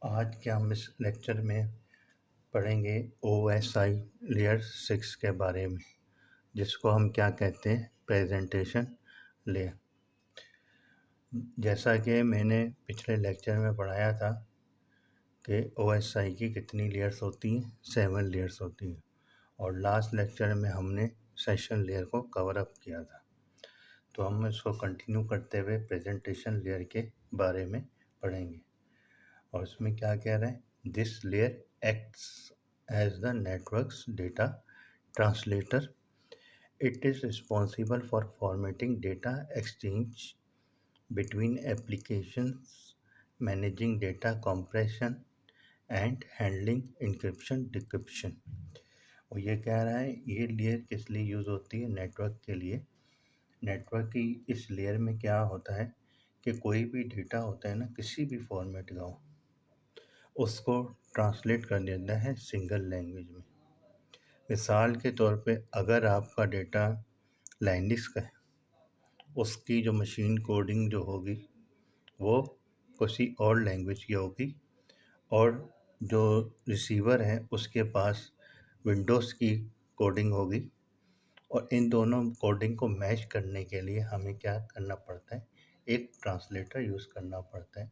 आज के हम इस लेक्चर में पढ़ेंगे OSI लेयर 6 के बारे में, जिसको हम क्या कहते हैं, प्रेजेंटेशन लेयर। जैसा कि मैंने पिछले लेक्चर में पढ़ाया था कि OSI की कितनी लेयर्स होती हैं, 7 लेयर्स होती हैं, और लास्ट लेक्चर में हमने सेशन लेयर को कवर अप किया था। तो हम इसको कंटिन्यू करते हुए प्रेजेंटेशन लेयर के बारे में पढ़ेंगे। और उसमें क्या कह रहे हैं, this layer acts as the network's data translator. It is responsible for formatting data exchange between applications, managing data compression and handling encryption decryption. और ये कह रहा है ये लेयर किस लिए यूज़ होती है, नेटवर्क के लिए। नेटवर्क की इस लेयर में क्या होता है कि कोई भी डेटा होता है ना, किसी भी फॉर्मेट का हो, उसको ट्रांसलेट कर देता है सिंगल लैंग्वेज में। मिसाल के तौर पे अगर आपका डेटा लाइनक्स का है, उसकी जो मशीन कोडिंग जो होगी वो किसी और लैंग्वेज की होगी, और जो रिसीवर है उसके पास विंडोज़ की कोडिंग होगी। और इन दोनों कोडिंग को मैच करने के लिए हमें क्या करना पड़ता है, एक ट्रांसलेटर यूज़ करना पड़ता है,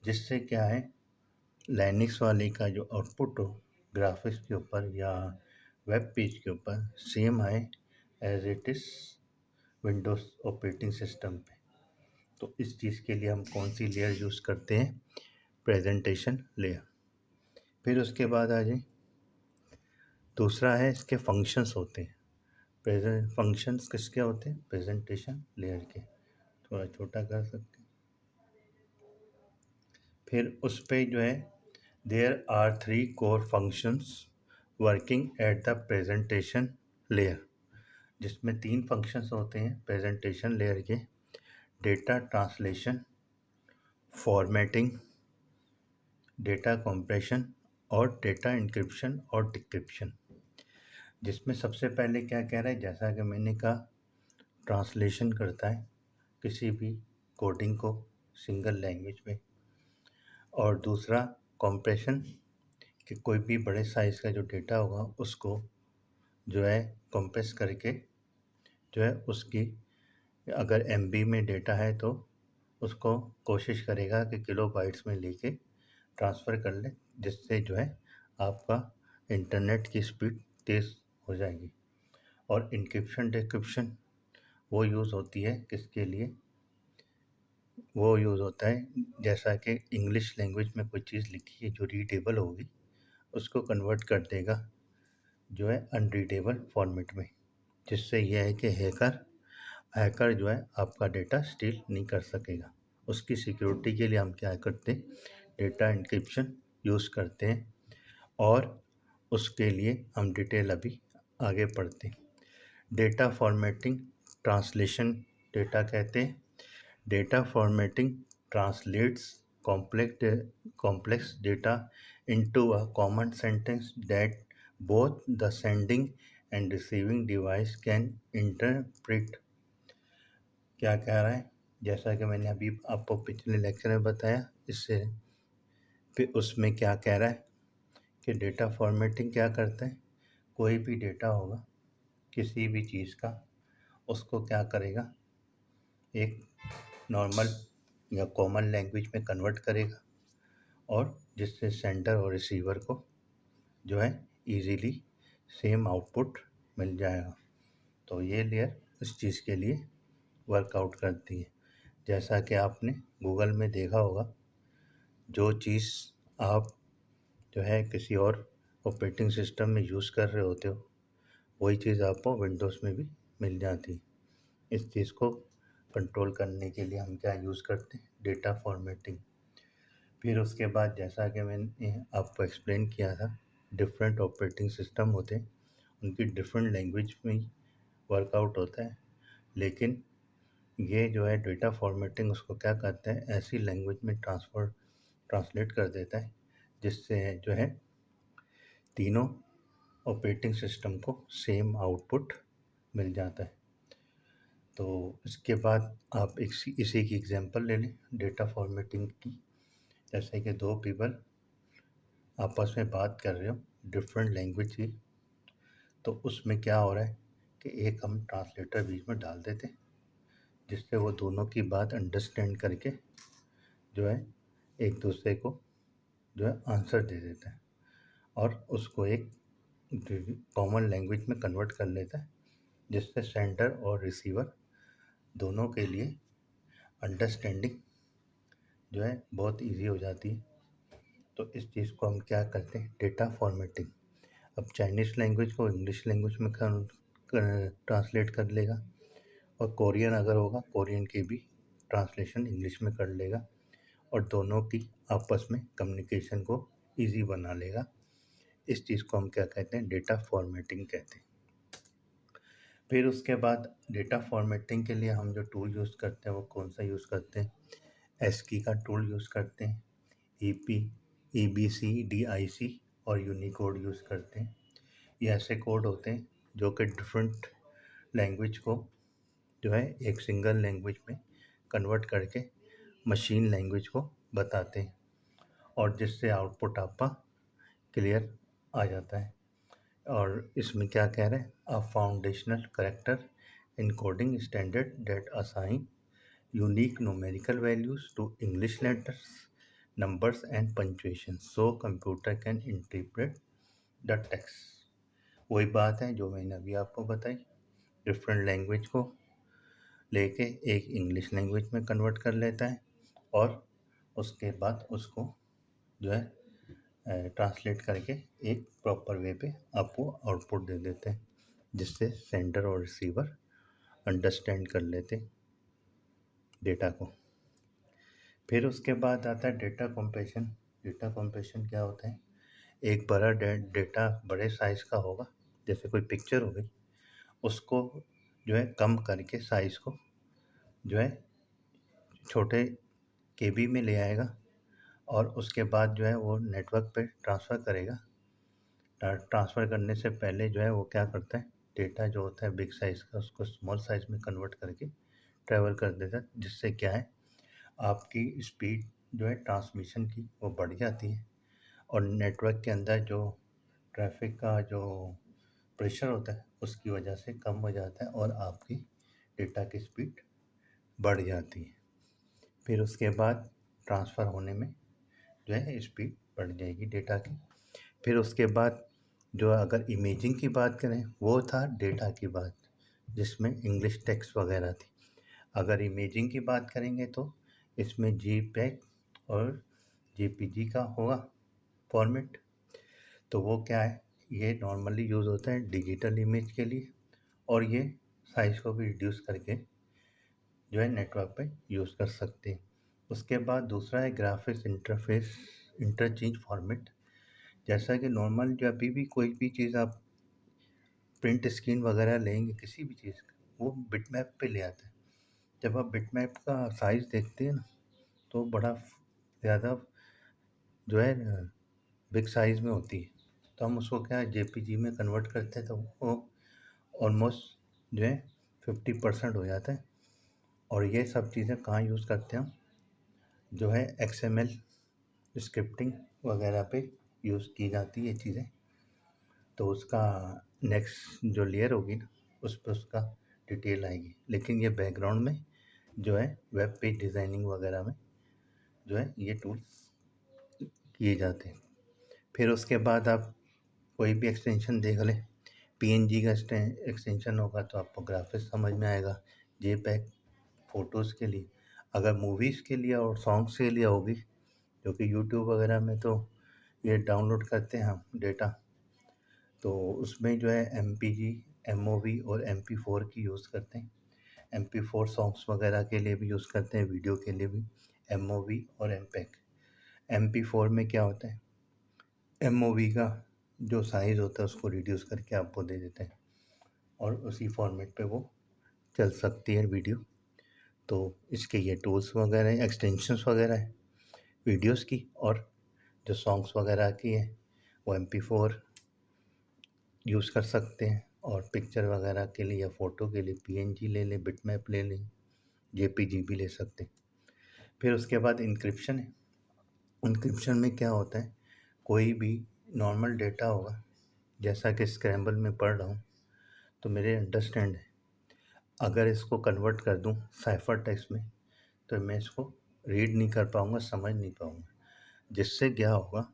जिससे क्या है, लाइनक्स वाले का जो आउटपुट हो ग्राफिक्स के ऊपर या वेब पेज के ऊपर सेम आए as it is Windows operating system पे। तो इस चीज़ के लिए हम कौन सी लेयर यूज़ करते हैं, प्रेजेंटेशन लेयर। फिर उसके बाद आ जाए, दूसरा है इसके फंक्शंस होते हैं। प्रेजेंट फंक्शंस किसके होते हैं, प्रेजेंटेशन लेयर के। थोड़ा छोटा कर सकते हैं। फिर उस पे जो है, there are 3 core functions working at the presentation layer, जिसमें 3 फंक्शंस होते हैं प्रेजेंटेशन लेयर के: data translation, formatting, data compression और डेटा इंक्रिप्शन और डिक्रिप्शन। जिसमें सबसे पहले क्या कह रहा है, जैसा कि मैंने कहा, ट्रांसलेशन करता है किसी भी कोडिंग को सिंगल लैंग्वेज में। और दूसरा कंप्रेशन, कि कोई भी बड़े साइज़ का जो डेटा होगा उसको जो है कंप्रेस करके जो है उसकी, अगर MB में डेटा है तो उसको कोशिश करेगा कि किलोबाइट्स में लेके ट्रांसफ़र कर ले, जिससे जो है आपका इंटरनेट की स्पीड तेज़ हो जाएगी। और इंक्रिप्शन डिक्रिप्शन वो यूज़ होती है किसके लिए, वो यूज़ होता है जैसा कि इंग्लिश लैंग्वेज में कोई चीज़ लिखी है जो रीडेबल होगी, उसको कन्वर्ट कर देगा जो है अनरीडेबल फॉर्मेट में, जिससे यह है कि हैकर जो है आपका डेटा स्टील नहीं कर सकेगा। उसकी सिक्योरिटी के लिए हम क्या करते हैं, डेटा इंक्रिप्शन यूज़ करते हैं, और उसके लिए हम डिटेल अभी आगे पढ़ते हैं। डेटा फॉर्मेटिंग ट्रांसलेशन डेटा कहते हैं। Data formatting translates complex data into a common sentence that both the sending and receiving device can interpret। क्या कह रहा है, जैसा कि मैंने अभी आपको पिछले लेक्चर में बताया, इससे फिर उसमें क्या कह रहा है कि डेटा फॉर्मेटिंग क्या करता है, कोई भी डेटा होगा किसी भी चीज़ का, उसको क्या करेगा, एक नॉर्मल या कॉमन लैंग्वेज में कन्वर्ट करेगा, और जिससे सेंडर और रिसीवर को जो है इजीली सेम आउटपुट मिल जाएगा। तो ये लेयर इस चीज़ के लिए वर्कआउट करती है। जैसा कि आपने गूगल में देखा होगा, जो चीज़ आप जो है किसी और ऑपरेटिंग सिस्टम में यूज़ कर रहे होते हो, वही चीज़ आपको विंडोज़ में भी मिल जाती है। इस चीज़ को कंट्रोल करने के लिए हम क्या यूज़ करते हैं, डेटा फॉर्मेटिंग। फिर उसके बाद जैसा कि मैंने आपको एक्सप्लेन किया था, डिफरेंट ऑपरेटिंग सिस्टम होते हैं, उनकी डिफरेंट लैंग्वेज में वर्कआउट होता है, लेकिन ये जो है डेटा फॉर्मेटिंग उसको क्या करता है, ऐसी लैंग्वेज में ट्रांसलेट कर देता है जिससे जो है तीनों ऑपरेटिंग सिस्टम को सेम आउटपुट मिल जाता है। तो इसके बाद आप इसी की एग्जांपल ले लें डेटा फॉर्मेटिंग की। जैसे कि 2 पीपल आपस में बात कर रहे हो डिफरेंट लैंग्वेज की, तो उसमें क्या हो रहा है कि एक हम ट्रांसलेटर बीच में डाल देते हैं, जिससे वो दोनों की बात अंडरस्टैंड करके जो है एक दूसरे को जो है आंसर दे देता है और उसको एक कॉमन लैंग्वेज में कन्वर्ट कर लेता है, जिससे सेंडर और रिसीवर दोनों के लिए अंडरस्टैंडिंग जो है बहुत इजी हो जाती है। तो इस चीज़ को हम क्या करते हैं, डेटा फॉर्मेटिंग। अब चाइनीज़ लैंग्वेज को इंग्लिश लैंग्वेज में ट्रांसलेट कर लेगा, और कोरियन अगर होगा कोरियन की भी ट्रांसलेशन इंग्लिश में कर लेगा, और दोनों की आपस में कम्युनिकेशन को ईज़ी बना लेगा। इस चीज़ को हम क्या कहते हैं, डेटा फॉर्मेटिंग कहते हैं। फिर उसके बाद डेटा फॉर्मेटिंग के लिए हम जो टूल यूज़ करते हैं वो कौन सा यूज़ करते हैं, एस्की का टूल यूज़ करते हैं, ईपी, ईबीसी, डीआईसी और यूनिकोड यूज़ करते हैं। ये ऐसे कोड होते हैं जो कि डिफरेंट लैंग्वेज को जो है एक सिंगल लैंग्वेज में कन्वर्ट करके मशीन लैंग्वेज को बताते हैं, और जिससे आउटपुट आपका क्लियर आ जाता है। और इसमें क्या कह रहे हैं, a foundational character encoding standard that assign unique numerical values to English letters, numbers and punctuation so computer can interpret the text। वही बात है जो मैंने अभी आपको बताई, डिफरेंट लैंग्वेज को लेके एक इंग्लिश लैंग्वेज में कन्वर्ट कर लेता है, और उसके बाद उसको जो है ट्रांसलेट करके एक प्रॉपर वे पे आपको आउटपुट दे देते हैं, जिससे सेंडर और रिसीवर अंडरस्टैंड कर लेते डेटा को। फिर उसके बाद आता है डेटा कंप्रेशन। डेटा कंप्रेशन क्या होता है, एक बड़ा डेटा बड़े साइज़ का होगा, जैसे कोई पिक्चर हो गई, उसको जो है कम करके साइज़ को जो है छोटे केबी में ले आएगा, और उसके बाद जो है वो नेटवर्क पे ट्रांसफ़र करेगा। ट्रांसफ़र करने से पहले जो है वो क्या करता है, डेटा जो होता है बिग साइज़ का उसको स्मॉल साइज़ में कन्वर्ट करके ट्रैवल कर देता है, जिससे क्या है आपकी स्पीड जो है ट्रांसमिशन की वो बढ़ जाती है, और नेटवर्क के अंदर जो ट्रैफिक का जो प्रेशर होता है उसकी वजह से कम हो जाता है, और आपकी डेटा की स्पीड बढ़ जाती है। फिर उसके बाद ट्रांसफ़र होने में जो है स्पीड बढ़ जाएगी डेटा की। फिर उसके बाद जो अगर इमेजिंग की बात करें, वो था डेटा की बात जिसमें इंग्लिश टेक्स्ट वगैरह थी। अगर इमेजिंग की बात करेंगे तो इसमें जीपेग और जेपीजी का होगा फॉर्मेट। तो वो क्या है, ये नॉर्मली यूज़ होता है डिजिटल इमेज के लिए, और ये साइज़ को भी रिड्यूस करके जो है नेटवर्क पे यूज़ कर सकते हैं। उसके बाद दूसरा है ग्राफिक्स इंटरफेस इंटरचेंज फॉर्मेट। जैसा कि नॉर्मल जब भी कोई भी चीज़ आप प्रिंट स्क्रीन वगैरह लेंगे किसी भी चीज़ का, वो बिटमैप पे ले आता है। जब आप बिटमैप का साइज़ देखते हैं ना, तो बड़ा ज़्यादा जो है बिग साइज़ में होती है, तो हम उसको क्या है जेपीजी में कन्वर्ट करते हैं, तो वो ऑलमोस्ट जो है 50% हो जाता है। और ये सब चीज़ें कहाँ यूज़ करते हैं हम, जो है एक्सएमएल स्क्रिप्टिंग वगैरह पे यूज़ की जाती है ये चीज़ें। तो उसका नेक्स्ट जो लेयर होगी ना, उस पर उसका डिटेल आएगी, लेकिन ये बैकग्राउंड में जो है वेब पेज डिज़ाइनिंग वगैरह में जो है ये टूल्स किए जाते हैं। फिर उसके बाद आप कोई भी एक्सटेंशन देख लें, पीएनजी का एक्सटेंशन होगा तो आपको ग्राफिक्स समझ में आएगा। जेपैग फ़ोटोज़ के लिए, अगर मूवीज़ के लिए और सॉन्ग्स के लिए होगी, क्योंकि यूट्यूब वगैरह में तो ये डाउनलोड करते हैं हम डेटा, तो उसमें जो है एमपीजी, एमओवी और एमपी4 की यूज़ करते हैं। एमपी4 सॉन्ग्स वगैरह के लिए भी यूज़ करते हैं, वीडियो के लिए भी एमओवी और एमपेग। एमपी4 में क्या होता है, एमओवी का जो साइज़ होता है उसको रिड्यूस करके आपको दे देते हैं, और उसी फॉर्मेट पे वो चल सकती है वीडियो। तो इसके ये टूल्स वगैरह हैं, एक्सटेंशंस वगैरह हैं वीडियोस की, और जो सॉन्ग्स वगैरह की है वो एमपी4 यूज़ कर सकते हैं, और पिक्चर वगैरह के लिए या फ़ोटो के लिए पीएनजी ले लें, बिटमैप ले लें, जेपीजी भी ले सकते हैं। फिर उसके बाद इंक्रिप्शन है। इंक्रिप्शन में क्या होता है, कोई भी नॉर्मल डेटा होगा, जैसा कि स्क्रैम्बल में पढ़ रहा हूँ, तो मेरे अंडरस्टैंड है, अगर इसको कन्वर्ट कर दूँ साइफर टेक्स्ट में तो मैं इसको रीड नहीं कर पाऊँगा, समझ नहीं पाऊँगा, जिससे क्या होगा,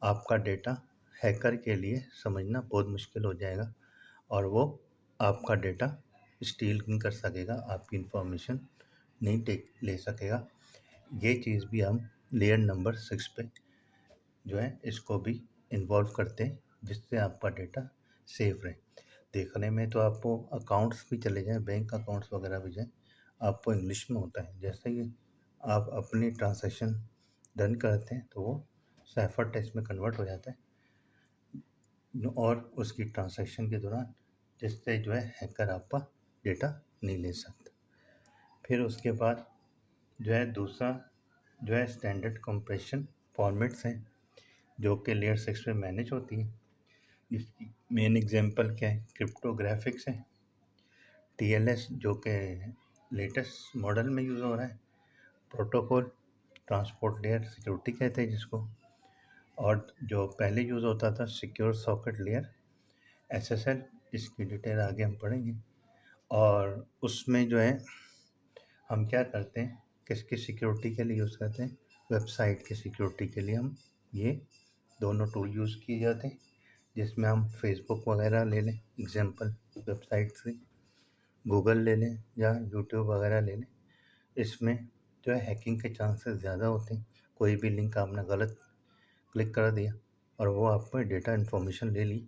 आपका डेटा हैकर के लिए समझना बहुत मुश्किल हो जाएगा और वो आपका डेटा स्टील नहीं कर सकेगा, आपकी इंफॉर्मेशन नहीं ले सकेगा। ये चीज़ भी हम लेयर नंबर 6 पे जो है इसको भी इन्वॉल्व करते हैं, जिससे आपका डेटा सेफ रहे। देखने में तो आपको अकाउंट्स भी चले जाएँ, बैंक अकाउंट्स वगैरह भी जाएँ, आपको इंग्लिश में होता है। जैसे ही आप अपनी ट्रांज़ैक्शन डन करते हैं तो वो साइफर टेक्स्ट में कन्वर्ट हो जाता है और उसकी ट्रांज़ैक्शन के दौरान जिससे जो है हैकर आपका डेटा नहीं ले सकता। फिर उसके बाद जो है दूसरा जो है स्टैंडर्ड कंप्रेशन फॉर्मेट्स हैं, जो कि लेयर 6 में मैनेज होती हैं। इसकी मेन एग्जांपल क्या है, क्रिप्टोग्राफिक्स है, टीएलएस जो कि लेटेस्ट मॉडल में यूज़ हो रहा है, प्रोटोकॉल ट्रांसपोर्ट लेयर सिक्योरिटी कहते हैं जिसको, और जो पहले यूज़ होता था सिक्योर सॉकेट लेयर एसएसएल, इसकी डिटेल आगे हम पढ़ेंगे। और उसमें जो है हम क्या करते हैं, किसकी सिक्योरिटी के लिए यूज़ करते हैं, वेबसाइट की सिक्योरिटी के लिए हम ये दोनों टूल यूज़ किए जाते हैं, जिसमें हम फेसबुक वगैरह ले लें एग्जांपल वेबसाइट से, गूगल ले लें या यूट्यूब वगैरह ले लें। इसमें जो है हैकिंग के चांसेस ज़्यादा होते हैं, कोई भी लिंक आपने गलत क्लिक कर दिया और वो आपको डेटा इन्फॉर्मेशन ले ली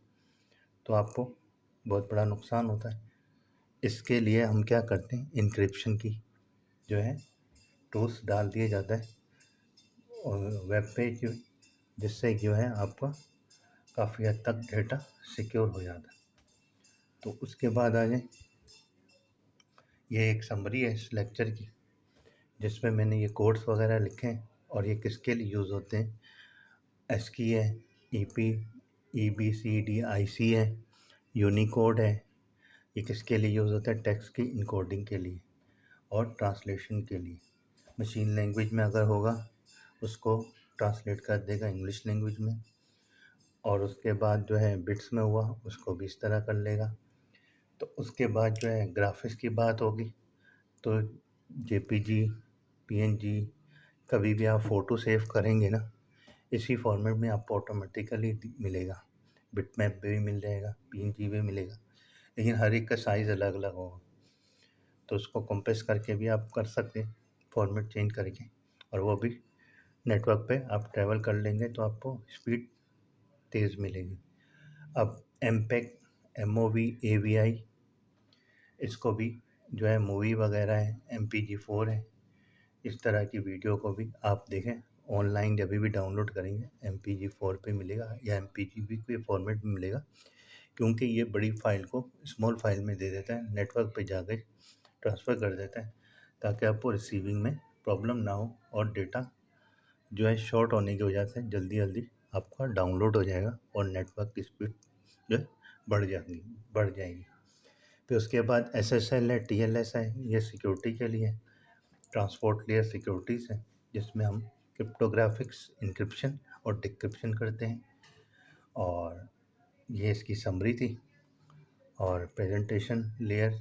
तो आपको बहुत बड़ा नुकसान होता है। इसके लिए हम क्या करते हैं, इनक्रिप्शन की जो है टूल्स डाल दिया जाता है और वेब पेज जिससे जो है आपका काफ़ी हद तक डेटा सिक्योर हो जाता है। तो उसके बाद आ जाए, ये एक समरी है इस लेक्चर की, जिसमें मैंने ये कोड्स वगैरह लिखे हैं और ये किसके लिए यूज़ होते हैं। एस्की है, ईपी, ईबीसीडी आईसी है, यूनिकोड है, ये किसके लिए यूज़ होता है, टेक्स्ट की इनकोडिंग के लिए और ट्रांसलेशन के लिए। मशीन लैंग्वेज में अगर होगा उसको ट्रांसलेट कर देगा इंग्लिश लैंग्वेज में, और उसके बाद जो है बिट्स में हुआ उसको भी इस तरह कर लेगा। तो उसके बाद जो है ग्राफिक्स की बात होगी तो जेपीजी, पीएनजी, कभी भी आप फ़ोटो सेव करेंगे ना, इसी फॉर्मेट में आपको ऑटोमेटिकली मिलेगा, बिटमैप भी मिल जाएगा, पीएनजी भी मिलेगा, लेकिन हर एक का साइज़ अलग अलग होगा। तो उसको कंप्रेस करके भी आप कर सकते हैं फॉर्मेट चेंज करके, और वो भी नेटवर्क पे आप ट्रैवल कर लेंगे तो आपको स्पीड तेज़ मिलेगी। अब एमपेग, एमओवी, एवीआई, इसको भी जो है मूवी वगैरह है, MP4 है, इस तरह की वीडियो को भी आप देखें ऑनलाइन, जब भी डाउनलोड करेंगे MP4 पे मिलेगा या MPGB के फॉर्मेट में मिलेगा, क्योंकि ये बड़ी फाइल को स्मॉल फाइल में दे देता है, नेटवर्क पे जाके ट्रांसफ़र कर देता है, ताकि आपको रिसीविंग में प्रॉब्लम ना हो और डेटा जो है शॉर्ट होने की वजह से जल्दी जल्दी आपका डाउनलोड हो जाएगा और नेटवर्क की स्पीड जो है बढ़ जाएगी। फिर उसके बाद SSL है, TLS है, ये सिक्योरिटी के लिए ट्रांसपोर्ट लेयर सिक्योरिटीज़ है, जिसमें हम क्रिप्टोग्राफिक्स इंक्रिप्शन और डिक्रिप्शन करते हैं। और ये इसकी समरी थी, और प्रेजेंटेशन लेयर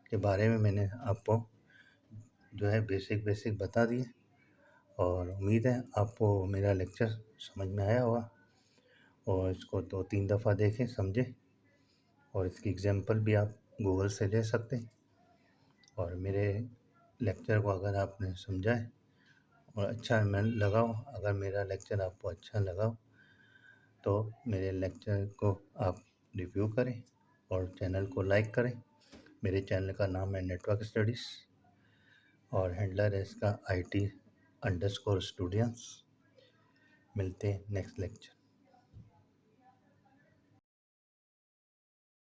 के बारे में मैंने आपको जो है बेसिक बता दिए, और उम्मीद है आपको मेरा लेक्चर समझ में आया होगा और इसको 2-3 दफ़ा देखें, समझें, और इसकी एग्जांपल भी आप गूगल से ले सकते हैं। और मेरे लेक्चर को अगर आपने समझा है और अच्छा मन लगा हो, अगर मेरा लेक्चर आपको अच्छा लगा हो तो मेरे लेक्चर को आप रिव्यू करें और चैनल को लाइक करें। मेरे चैनल का नाम है नेटवर्क स्टडीज़ और हैंडलर है इसका IT_स्टूडेंट्स। मिलते हैं नेक्स्ट लेक्चर।